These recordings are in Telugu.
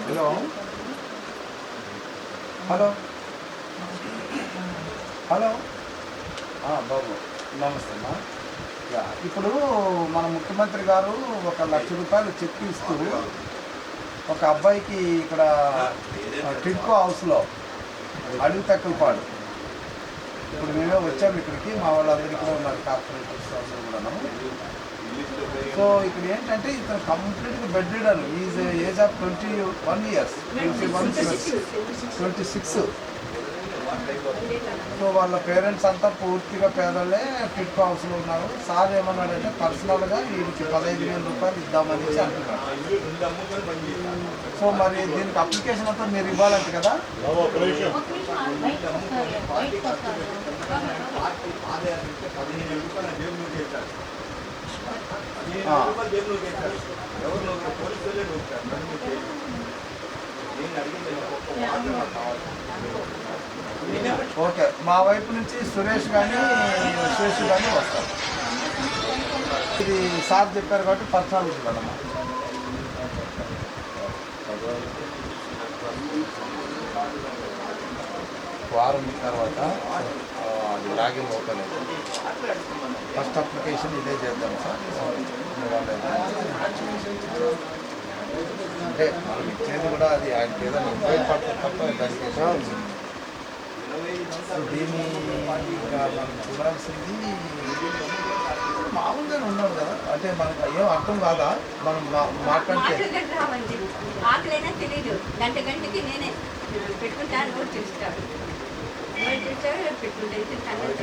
హలో హలో హలో బాబు నమస్తే అమ్మా. ఇప్పుడు మన ముఖ్యమంత్రి గారు 1 లక్ష రూపాయలు చెక్ ఇస్తూ ఒక అబ్బాయికి ఇక్కడ టిడ్కో హౌస్లో అడవి తక్కువపాడు ఇప్పుడు మేమే వచ్చాము ఇక్కడికి, మా వాళ్ళందరూ ఇక్కడ ఉన్నారు, కార్పొరేటర్స్ అందరూ కూడాను. సో ఇక్కడ ఏంటంటే ఇతను కంప్లీట్గా bed ridden, is age of 21 years, 26. So వాళ్ళ పేరెంట్స్ అంతా పూర్తిగా పేదలే, టిడ్కో హౌస్లో ఉన్నారు. సార్ ఏమన్నాడంటే పర్సనల్గా వీడికి 15,000 రూపాయలు ఇద్దామని అంటున్నాడు. సో మరి దీనికి అప్లికేషన్ అంతా మీరు ఇవ్వాలంటే కదా. ఓకే, మా వైపు నుంచి సురేష్ కానీ శేషు కానీ వస్తారు. ఇది సార్ చెప్పారు కాబట్టి పర్సనల్ ఇవ్వడమ్మా. వారం తర్వాత అది లాగిన్ ఓపెన్ అవుతుంది. ఫస్ట్ అప్లికేషన్ ఇదే చేద్దాం సార్. అంటే మనం ఇచ్చేది కూడా అది ఆయనకి ఏదైనా ఉపయోగపడుతుంది తప్ప దానికి దీన్ని మనం చూడాల్సింది మామూలుగానే ఉన్నాడు కదా. అంటే మనకు ఏం అర్థం కాదా మనం మాట్లాడితే తెలియదు. గంటకి నేనే పెట్టుకుంటాను, నోట్ చేస్తాడు,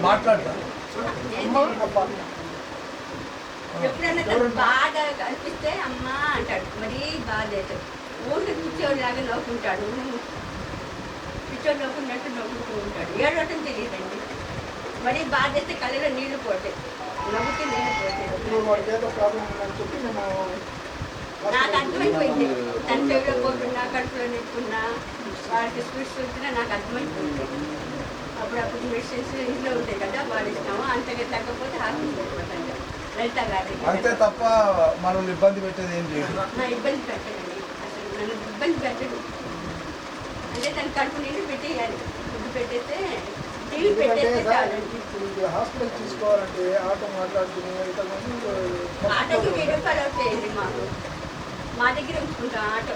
మాట్లాడతాను. ఎప్పుడన్నా బాగా కనిపిస్తే అమ్మా అంటాడు, మరీ బాధ అవుతాడు. ఊరికి కూర్చోలాగా నవ్వుకుంటాడు, కూర్చొని నవ్వుకున్నట్టు నవ్వుకుంటూ ఉంటాడు. ఏడవటం తెలియదండి. మరీ బాధ అయితే కళ్ళలో నీళ్లు పోతాయి, నవ్వుకి నీళ్లు పోతాయి. నాకు అర్థమైపోయింది, తన చెవిలో పోతున్నా, కడుపులో నిప్పున్నా, వాడికి స్వీట్స్ వచ్చినా నాకు అర్థమైపోయింది. అప్పుడు మెడిసిన్స్ ఇంట్లో ఉంటాయి కదా, వాడిస్తాము. అంతగా తగ్గకపోతే హాస్పిటల్ వెళ్ళిపోతాను. లలిత గారి అంతే తప్ప మనల్ని ఇబ్బంది పెట్టేది ఏం లేదు. నా ఇబ్బంది పెట్టడండి, అసలు నన్ను ఇబ్బంది పెట్టడు. అంటే తన కడుపు నీళ్ళు పెట్టేయాలి, ఫుడ్ పెట్టేస్తే టీవీ పెట్టేస్తే చాలండి. హాస్పిటల్ తీసుకోవాలంటే ఆటో మాట్లాడుకుని ఆటోకి 1000 రూపాయలు అవుతాయండి మాకు. మా దగ్గర ఉంచుకుంటాం ఆటో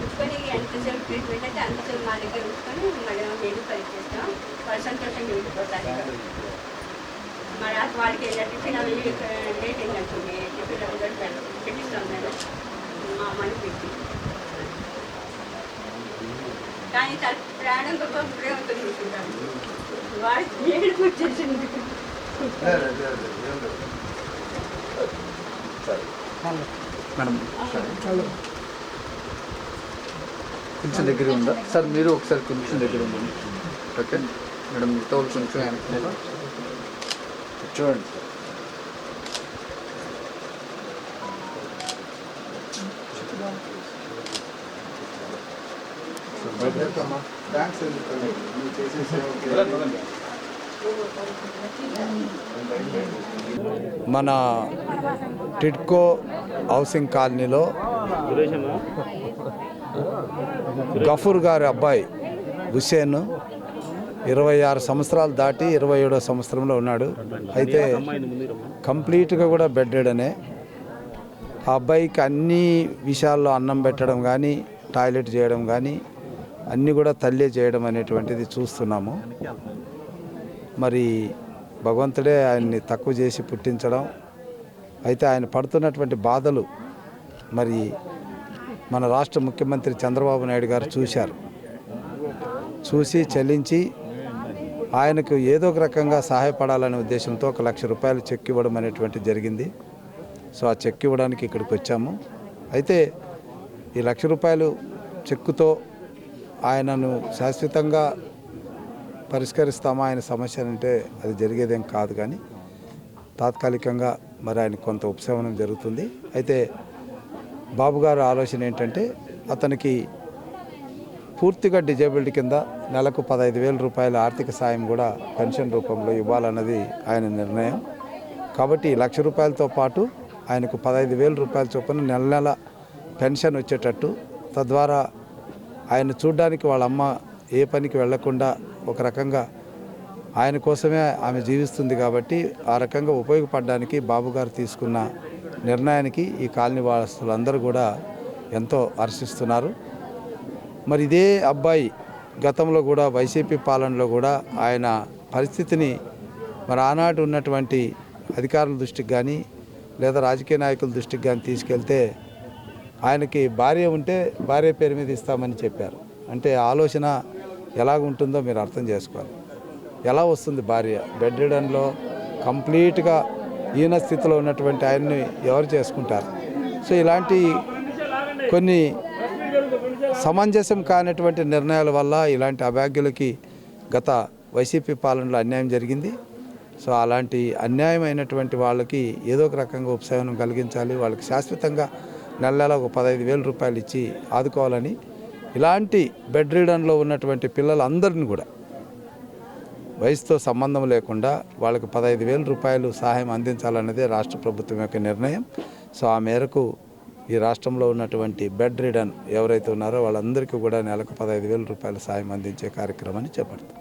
ఉంచుకొని, ఎంతసేపు ట్రీట్మెంట్ అయితే అంతసేపు మా దగ్గర ఉంచుకొని మళ్ళీ 1000 రూపాయలు ఇచ్చేస్తాం. వాళ్ళు సంతోషంగా వెళ్ళిపోతారు. మరి వాళ్ళకి టిఫిన్ అవి లేట్ అయిందనుకోండి, టిఫిన్ అవి పెట్టిస్తాం నేను మా అమ్మని పెట్టి. కానీ ప్రాణం గొప్ప ప్రేమతో చూసుకుంటాను. వాడికి ఏడుపు వచ్చేసింది. మేడం కొంచెం దగ్గర ఉందా సార్? మీరు ఒకసారి కొంచెం దగ్గర ఉండండి. ఓకే మేడం, తోలు కొంచెం వెనక చూడండి. మన టిడ్కో హౌసింగ్ కాలనీలో గఫూర్ గారి అబ్బాయి హుసేన్ 26 సంవత్సరాలు దాటి 27వ సంవత్సరంలో ఉన్నాడు. అయితే కంప్లీట్గా కూడా బెడ్ రిడనే. ఆ అబ్బాయికి అన్ని విషయాల్లో అన్నం పెట్టడం కానీ, టాయిలెట్ చేయడం కానీ అన్నీ కూడా తల్లే చేయడం అనేటువంటిది చూస్తున్నాము. మరి భగవంతుడే ఆయన్ని తక్కువ చేసి పుట్టించడం. అయితే ఆయన పడుతున్నటువంటి బాధలు మరి మన రాష్ట్ర ముఖ్యమంత్రి చంద్రబాబు నాయుడు గారు చూశారు. చూసి చెల్లించి ఆయనకు ఏదో ఒక రకంగా సహాయపడాలనే ఉద్దేశంతో 1 లక్ష రూపాయలు చెక్ ఇవ్వడం అనేటువంటిది జరిగింది. సో ఆ చెక్ ఇవ్వడానికి ఇక్కడికి వచ్చాము. అయితే ఈ 1 లక్ష రూపాయలు చెక్కుతో ఆయనను శాశ్వతంగా పరిష్కరిస్తామా ఆయన సమస్య అంటే అది జరిగేదేం కాదు. కానీ తాత్కాలికంగా మరి ఆయన కొంత ఉపశమనం జరుగుతుంది. అయితే బాబు గారు ఆలోచన ఏంటంటే అతనికి పూర్తిగా డిజేబిలిటీ కింద నెలకు 15,000 రూపాయల ఆర్థిక సాయం కూడా పెన్షన్ రూపంలో ఇవ్వాలన్నది ఆయన నిర్ణయం. కాబట్టి ఈ 1,00,000 రూపాయలతో పాటు ఆయనకు 15,000 రూపాయల చొప్పున నెల నెల పెన్షన్ వచ్చేటట్టు, తద్వారా ఆయన చూడ్డానికి వాళ్ళ అమ్మ ఏ పనికి వెళ్లకుండా ఒక రకంగా ఆయన కోసమే ఆమె జీవిస్తుంది కాబట్టి ఆ రకంగా ఉపయోగపడడానికి బాబు గారు తీసుకున్న నిర్ణయానికి ఈ కాలనీ వాసులందరూ కూడా ఎంతో హర్షిస్తున్నారు. మరి ఇదే అబ్బాయి గతంలో కూడా వైసీపీ పాలనలో కూడా ఆయన పరిస్థితిని మరి ఆనాడు ఉన్నటువంటి అధికారుల దృష్టికి కానీ లేదా రాజకీయ నాయకుల దృష్టికి కానీ తీసుకెళ్తే ఆయనకి భార్య ఉంటే భార్య పేరు మీద ఇస్తామని చెప్పారు. అంటే ఆలోచన ఎలాగుంటుందో మీరు అర్థం చేసుకోవాలి. ఎలా వస్తుంది భార్య? బెడ్ రిడన్లో కంప్లీట్గా ఈయన స్థితిలో ఉన్నటువంటి ఆయన్ని ఎవరు చేసుకుంటారు? సో ఇలాంటి కొన్ని సమంజసం కానటువంటి నిర్ణయాల వల్ల ఇలాంటి అభాగ్యులకి గత వైసీపీ పాలనలో అన్యాయం జరిగింది. సో అలాంటి అన్యాయమైనటువంటి వాళ్ళకి ఏదో ఒక రకంగా ఉపశమనం కలిగించాలి, వాళ్ళకి శాశ్వతంగా నెల నెల ఒక 15,000 రూపాయలు ఇచ్చి ఆదుకోవాలని, ఇలాంటి బెడ్ రిడన్లో ఉన్నటువంటి పిల్లలందరినీ కూడా వయసుతో సంబంధం లేకుండా వాళ్ళకి 15,000 రూపాయలు సహాయం అందించాలన్నదే రాష్ట్ర ప్రభుత్వం యొక్క నిర్ణయం. సో ఆ మేరకు ఈ రాష్ట్రంలో ఉన్నటువంటి బెడ్ రిడన్ ఎవరైతే ఉన్నారో వాళ్ళందరికీ కూడా నెలకు 15,000 రూపాయల సహాయం అందించే కార్యక్రమాన్ని చేపడతాం.